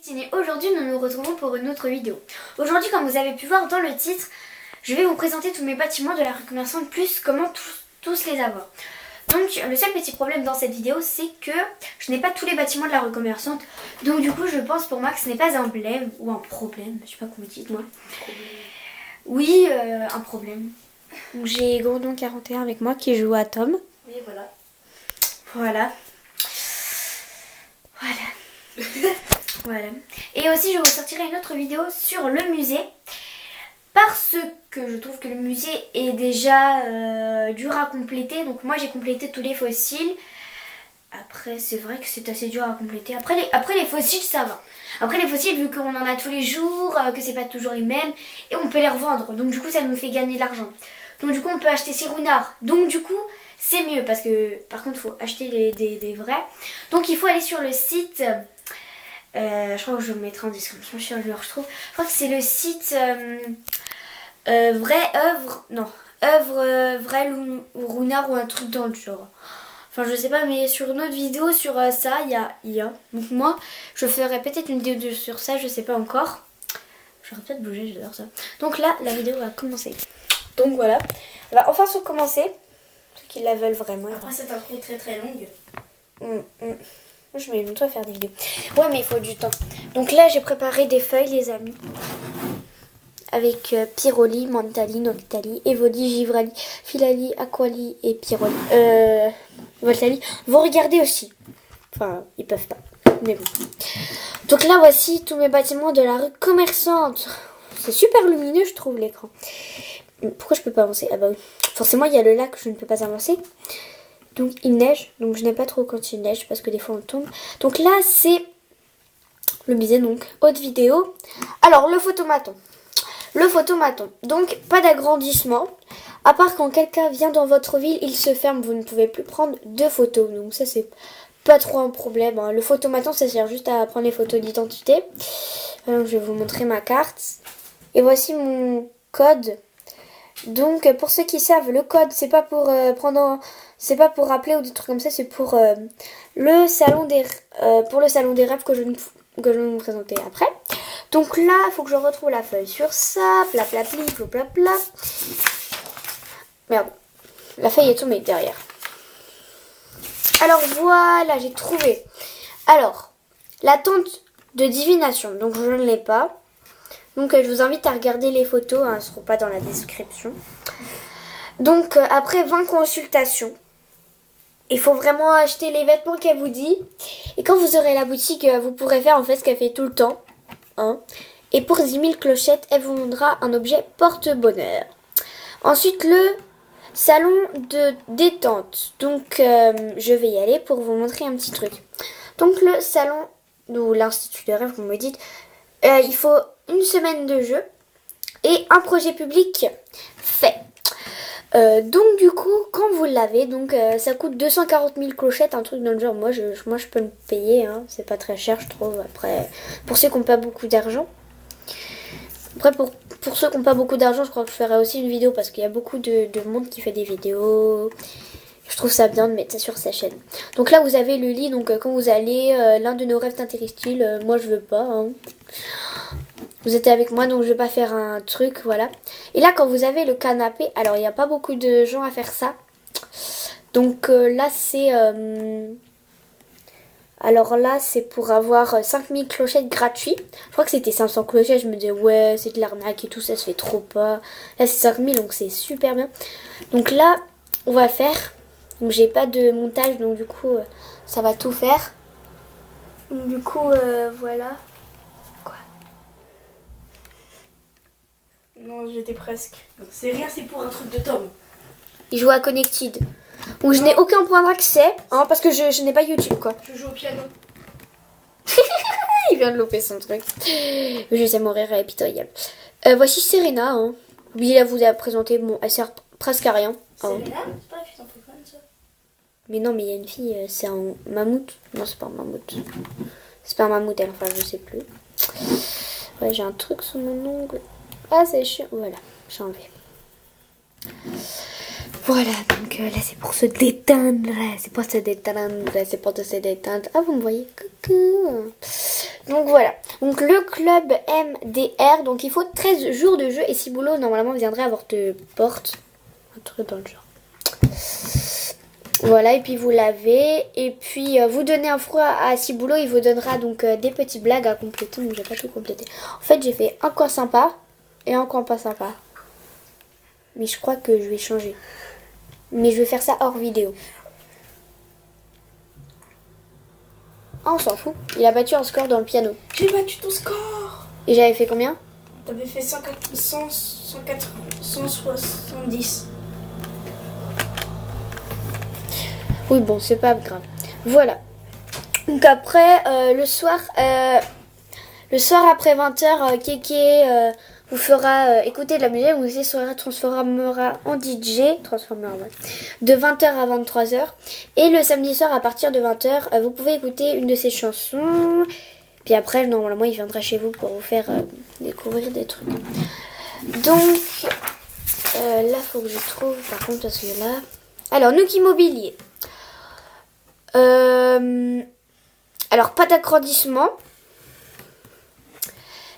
Destinées. Aujourd'hui, nous nous retrouvons pour une autre vidéo. Aujourd'hui, comme vous avez pu voir dans le titre, je vais vous présenter tous mes bâtiments de la rue Commerçante plus comment tous les avoir. Donc, le seul petit problème dans cette vidéo, c'est que je n'ai pas tous les bâtiments de la rue Commerçante. Donc, du coup, je pense pour moi que ce n'est pas un blême ou un problème. Je sais pas comment vous dites, moi. Oui, un problème. J'ai Gordon 41 avec moi qui joue à Tom. Oui, voilà. Voilà. Voilà. Voilà. Et aussi, je vous sortirai une autre vidéo sur le musée. Parce que je trouve que le musée est déjà dur à compléter. Donc moi, j'ai complété tous les fossiles. Après, c'est vrai que c'est assez dur à compléter. Après les fossiles, ça va. Après les fossiles, vu qu'on en a tous les jours, que c'est pas toujours les mêmes, et on peut les revendre. Donc du coup, ça nous fait gagner de l'argent. Donc du coup, on peut acheter ces runards. Donc du coup, c'est mieux parce que par contre, il faut acheter des vrais. Donc il faut aller sur le site. Je crois que je vous mettrai en description si je le retrouve. Je crois que c'est le site Vraie œuvre. Non, œuvre Vrai Runard ou un truc dans le genre. Enfin, je sais pas, mais sur une autre vidéo sur ça, il y a. Donc moi, je ferai peut-être une vidéo sur ça, je sais pas encore. J'aurais peut-être bougé, j'adore ça. Donc là, la vidéo va commencer. Donc voilà. Elle va enfin se commencer. Ceux qui la veulent vraiment. Après, cette intro est très très longue. Je mets longtemps à faire des vidéos. Ouais, mais il faut du temps. Donc là, j'ai préparé des feuilles, les amis. Avec Pyroli, Mentali, Noctali, Evoli, Givrali, Filali, Aquali et Pyroli. Voltali. Vous regardez aussi. Enfin, ils peuvent pas. Mais bon. Donc là, voici tous mes bâtiments de la rue Commerçante. C'est super lumineux, je trouve, l'écran. Pourquoi je peux pas avancer? Ah bah oui. Forcément, il y a le lac, je ne peux pas avancer. Donc il neige, donc je n'aime pas trop quand il neige parce que des fois on tombe. Donc là c'est le musée, donc haute vidéo. Alors le photomaton. Le photomaton, donc pas d'agrandissement. À part quand quelqu'un vient dans votre ville, il se ferme, vous ne pouvez plus prendre de photos. Donc ça c'est pas trop un problème. Hein. Le photomaton ça sert juste à prendre les photos d'identité. Alors, je vais vous montrer ma carte. Et voici mon code. Donc pour ceux qui savent, le code c'est pas pour c'est pas pour rappeler ou des trucs comme ça, c'est pour le salon des rêves que je vais vous présenter après. Donc là, il faut que je retrouve la feuille sur ça, pli, pla. Merde, la feuille est tombée derrière. Alors voilà, j'ai trouvé. Alors, la tente de divination, donc je ne l'ai pas. Donc je vous invite à regarder les photos, hein, elles ne seront pas dans la description. Donc après 20 consultations, il faut vraiment acheter les vêtements qu'elle vous dit. Et quand vous aurez la boutique, vous pourrez faire en fait ce qu'elle fait tout le temps. Hein. Et pour 10 000 clochettes, elle vous vendra un objet porte-bonheur. Ensuite le salon de détente. Donc je vais y aller pour vous montrer un petit truc. Donc le salon ou l'institut de rêve, vous me dites, il faut une semaine de jeu et un projet public fait. Donc du coup, quand vous l'avez, donc ça coûte 240 000 clochettes, un truc dans le genre. Moi je peux le payer, hein, c'est pas très cher je trouve. Après, pour ceux qui n'ont pas beaucoup d'argent. Après pour ceux qui n'ont pas beaucoup d'argent, je crois que je ferai aussi une vidéo parce qu'il y a beaucoup de monde qui fait des vidéos. Je trouve ça bien de mettre ça sur sa chaîne. Donc là vous avez le lit, donc quand vous allez, l'un de nos rêves t'intéresse-t-il? Moi je veux pas. Hein. Vous êtes avec moi donc je vais pas faire un truc, voilà. Et là quand vous avez le canapé, alors il n'y a pas beaucoup de gens à faire ça. Donc là c'est... alors là c'est pour avoir 5000 clochettes gratuites. Je crois que c'était 500 clochettes, je me disais ouais c'est de l'arnaque et tout, ça se fait trop pas. Là c'est 5000 donc c'est super bien. Donc là on va faire... Donc j'ai pas de montage donc du coup ça va tout faire. Donc du coup voilà. Quoi? Non, j'étais presque. C'est rien, c'est pour un truc de Tom. Il joue à Connected. Donc je n'ai aucun point d'accès hein, parce que je n'ai pas YouTube quoi. Je joue au piano. Il vient de louper son truc. Je sais mourir impitoyable. Voici Serena. Hein. Oui, là vous a présenté. Bon, elle sert presque à rien. Serena, c'est pas la fille d'un Pokémon ça? Mais non, mais il y a une fille, c'est un mammouth. Non, c'est pas un mammouth. C'est pas un mammouth, elle, enfin, je sais plus. Ouais, j'ai un truc sur mon ongle. Ah, c'est chiant. Voilà, j'ai enlevé. Voilà, donc là, c'est pour se détendre. détendre, c'est pour se détendre, c'est pour se détendre. Ah, vous me voyez, coucou. Donc voilà, donc le club MDR, donc il faut 13 jours de jeu et Ciboulot normalement viendrait à votre porte. Un truc dans le genre. Voilà, et puis vous l'avez, et puis vous donnez un froid à Ciboulot, il vous donnera donc des petites blagues à compléter, donc j'ai pas tout complété. En fait j'ai fait un coin sympa et un coin pas sympa. Mais je crois que je vais changer. Mais je vais faire ça hors vidéo. Ah, on s'en fout. Il a battu un score dans le piano. J'ai battu ton score. Et j'avais fait combien? T'avais fait 170. Oui, bon, c'est pas grave. Voilà. Donc après, le soir après 20h, Kéké vous fera écouter de la musique. Vous aussi se transformera en DJ. De 20h à 23h. Et le samedi soir, à partir de 20h, vous pouvez écouter une de ses chansons. Puis après, normalement, il viendra chez vous pour vous faire découvrir des trucs. Donc, là, faut que je trouve, par contre, parce que là... Alors, Nook Immobilier. Alors, pas d'agrandissement.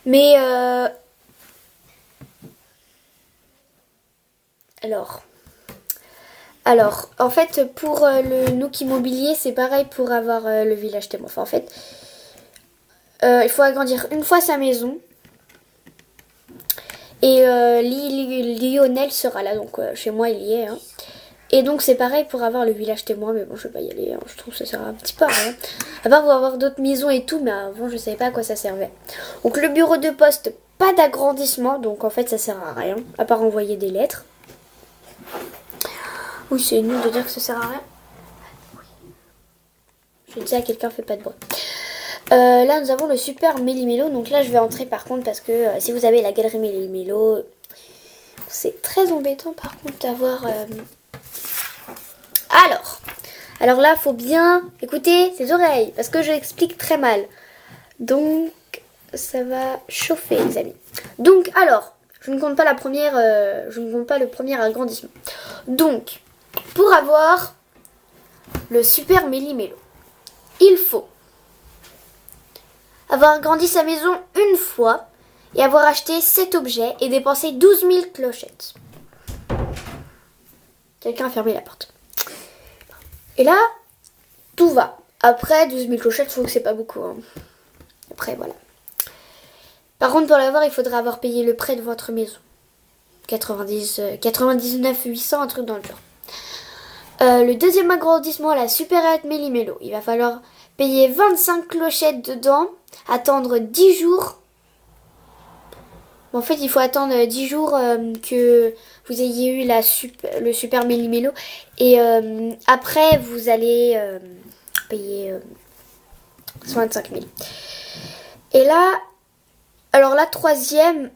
Mais, Alors, en fait, pour le Nook Immobilier, c'est pareil pour avoir le village témoin. Enfin, en fait, il faut agrandir une fois sa maison. Et Lionel sera là, donc chez moi, il y est. Hein. Et donc, c'est pareil pour avoir le village témoin. Mais bon, je vais pas y aller. Hein. Je trouve que ça sert un petit peu à rien. À part pour avoir d'autres maisons et tout, mais avant, je savais pas à quoi ça servait. Donc, le bureau de poste, pas d'agrandissement. Donc, en fait, ça sert à rien. À part envoyer des lettres. Oui, c'est nul de dire que ça sert à rien. Je dis à quelqu'un, fait pas de bruit. Là, nous avons le super Méli-Mélo. Donc là, je vais entrer par contre parce que si vous avez la galerie Méli-Mélo, c'est très embêtant par contre d'avoir... Alors là, faut bien écouter ses oreilles parce que je l'explique très mal. Donc, ça va chauffer, les amis. Donc, alors, je ne compte pas le premier agrandissement. Donc, pour avoir le super Méli-Mélo, il faut avoir agrandi sa maison une fois et avoir acheté 7 objets et dépensé 12 000 clochettes. Quelqu'un a fermé la porte. Et là, tout va. Après, 12 000 clochettes, je trouve que c'est pas beaucoup. Hein. Après, voilà. Par contre, pour l'avoir, il faudra avoir payé le prêt de votre maison. 99 800, un truc dans le genre. Le deuxième agrandissement, la supérette Méli-Mélo. Il va falloir payer 25 clochettes dedans, attendre 10 jours. En fait, il faut attendre 10 jours que vous ayez eu le super Méli-Mélo. Et après, vous allez payer 25 000. Et là, alors le troisième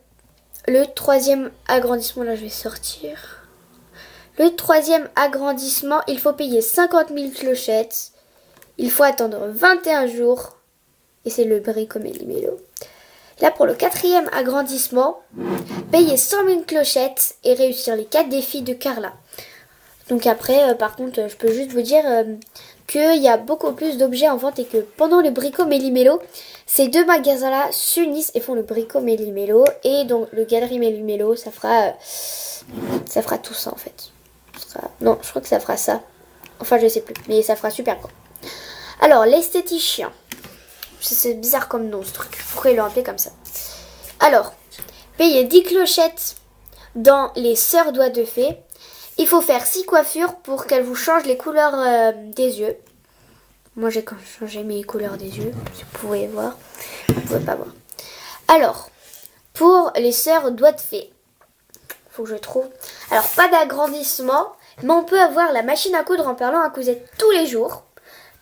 agrandissement, là je vais sortir. Le troisième agrandissement, il faut payer 50 000 clochettes. Il faut attendre 21 jours. Et c'est le Brico Méli-Mélo. Là, pour le quatrième agrandissement, payer 100 000 clochettes et réussir les 4 défis de Carla. Donc après, par contre, je peux juste vous dire qu'il y a beaucoup plus d'objets en vente et que pendant le Brico Méli-Mélo, ces deux magasins-là s'unissent et font le Brico Méli-Mélo. Et donc, le Galerie Méli-Mélo, ça fera tout ça en fait. Non, je crois que ça fera ça. Enfin, je sais plus, mais ça fera super quoi. Alors, l'esthéticien. C'est bizarre comme nom ce truc. Pourquoi ils l'ont appelé comme ça? Alors, payer 10 clochettes dans les sœurs doigts de fée. Il faut faire 6 coiffures pour qu'elles vous changent les couleurs des yeux. Moi, j'ai changé mes couleurs des yeux. Si vous pouvez voir. Vous pouvez pas voir. Alors, pour les sœurs doigts de fée. Faut que je trouve. Alors, pas d'agrandissement. Mais on peut avoir la machine à coudre en parlant à cousette tous les jours.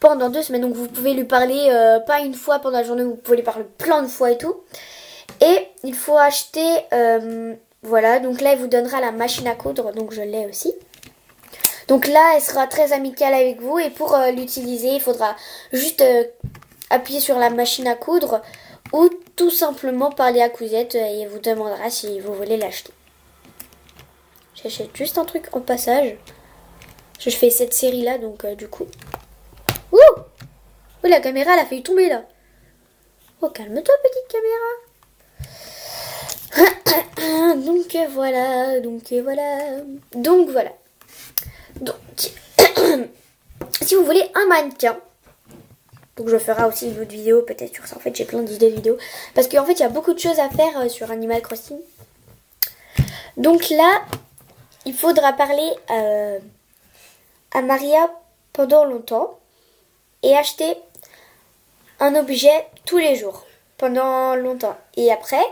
Pendant 2 semaines. Donc, vous pouvez lui parler pas une fois pendant la journée. Vous pouvez lui parler plein de fois et tout. Et il faut acheter... voilà, donc là, elle vous donnera la machine à coudre, donc je l'ai aussi. Donc là, elle sera très amicale avec vous et pour l'utiliser, il faudra juste appuyer sur la machine à coudre ou tout simplement parler à Cousette et elle vous demandera si vous voulez l'acheter. J'achète juste un truc en passage. Je fais cette série-là, donc du coup... Ouh! Oh, la caméra, elle a failli tomber, là. Oh, calme-toi, petite caméra. Donc voilà, donc voilà. Donc voilà. Donc, si vous voulez un mannequin, donc je ferai aussi une autre vidéo peut-être sur ça. En fait, j'ai plein d'idées vidéo. Parce qu'en fait, il y a beaucoup de choses à faire sur Animal Crossing. Donc là, il faudra parler à Maria pendant longtemps et acheter un objet tous les jours pendant longtemps. Et après,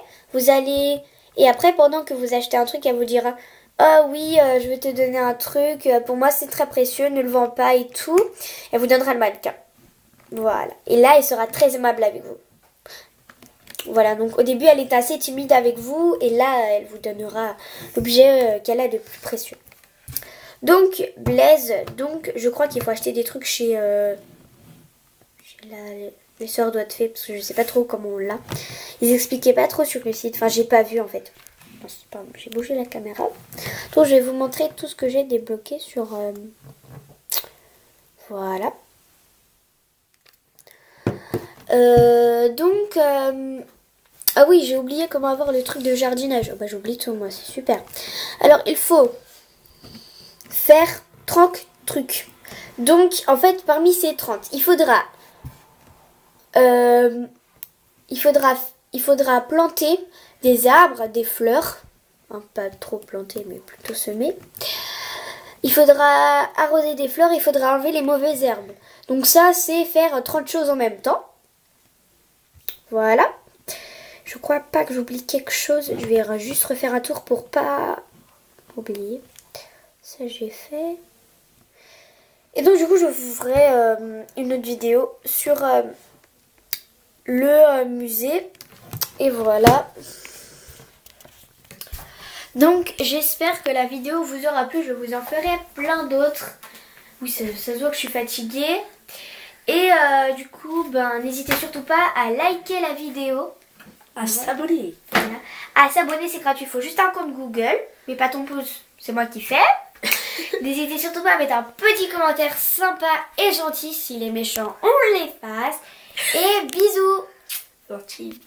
pendant que vous achetez un truc, elle vous dira: ah oui, je vais te donner un truc, pour moi c'est très précieux, ne le vends pas et tout. Elle vous donnera le mannequin. Voilà. Et là, elle sera très aimable avec vous. Voilà, donc au début, elle est assez timide avec vous. Et là, elle vous donnera l'objet qu'elle a de plus précieux. Donc, Blaise, donc je crois qu'il faut acheter des trucs chez les sœurs doigts de fée. Parce que je sais pas trop comment on l'a. Ils expliquaient pas trop sur le site. Enfin, j'ai pas vu en fait. J'ai bougé la caméra. Donc, je vais vous montrer tout ce que j'ai débloqué sur... Voilà. Ah oui, j'ai oublié comment avoir le truc de jardinage. Oh bah j'oublie tout moi, c'est super. Alors il faut faire 30 trucs. Donc en fait parmi ces 30, il faudra planter des arbres, des fleurs. Hein, pas trop planter mais plutôt semer. Il faudra arroser des fleurs, il faudra enlever les mauvaises herbes. Donc ça c'est faire 30 choses en même temps. Voilà. Je crois pas que j'oublie quelque chose. Je vais juste refaire un tour pour pas oublier. Ça j'ai fait. Et donc du coup je vous ferai une autre vidéo sur le musée. Et voilà. Donc j'espère que la vidéo vous aura plu. Je vous en ferai plein d'autres. Oui, ça se voit que je suis fatiguée. Et du coup, n'hésitez surtout pas à liker la vidéo. À s'abonner. Voilà. À s'abonner, c'est gratuit. Il faut juste un compte Google. Mais pas ton pouce, c'est moi qui fais. N'hésitez surtout pas à mettre un petit commentaire sympa et gentil. Si les méchants, on les fasse. Et bisous. Gentil.